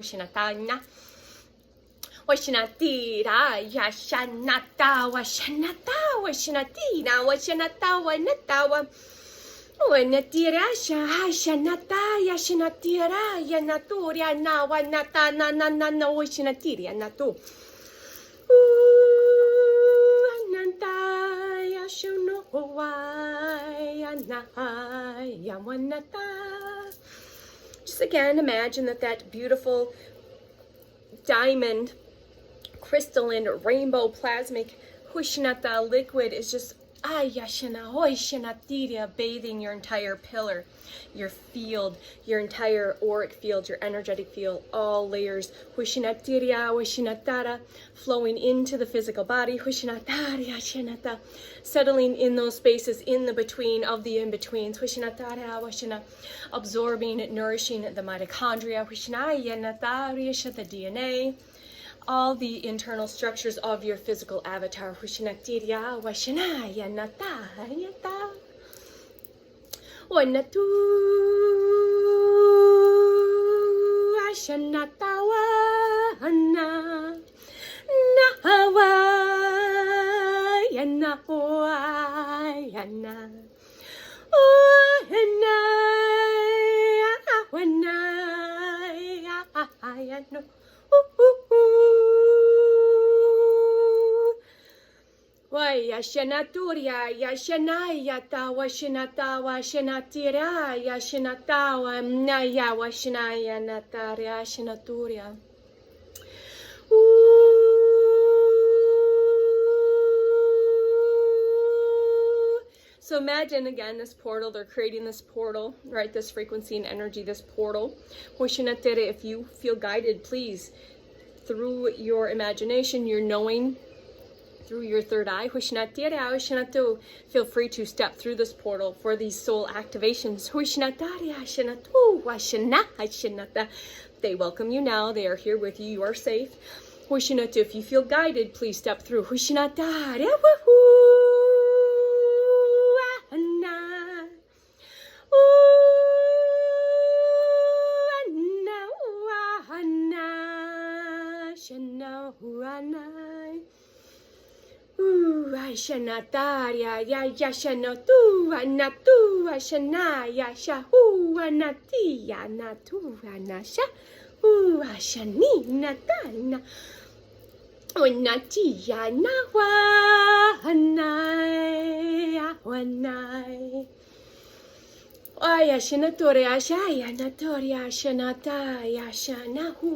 Shanatana. Washanatira, Yashanata, Washanata, Washanatina, Washanata, Wanatawa. Wanatira, Shanata, Yashanatira, Yanaturia, Nawanata, Nana, Washanatiria, Natu. Ananta, Yashuno, Yawanata. Just again, imagine that beautiful diamond, crystalline, rainbow, plasmic, hushnata liquid is just bathing your entire pillar, your field, your entire auric field, your energetic field, all layers. Hushnatara, flowing into the physical body. Hushnatara, settling in those spaces in the between of the in-betweens. Hushnatara, absorbing, nourishing the mitochondria. The DNA. All the internal structures of your physical avatar. Hushnatiriya, Washanaya, Natayata. Wanatu, Ashanatawa, Nahawa, Yanawa, Yana. Yana. Yashanaturia, Yashanayata, Washanata, Washanatira, Yashanatawa, Naya, Washanaya, Nataria, Shanaturia. So imagine again this portal, they're creating this portal, right? This frequency and energy, this portal. Washanatira, if you feel guided, please, through your imagination, your knowing, through your third eye, feel free to step through this portal for these soul activations. They welcome you now. They are here with you. You are safe. If you feel guided, please step through. Shanataria, Yashanatu, Anatu, Ashanaya, Shahu, Anatia, Natu, Anasha, Ashani, Natana, Unatia, Nawa, Anaya, Wanai. Ayashanatoria, Shaya, Natoria, Shanata, Yashanahu.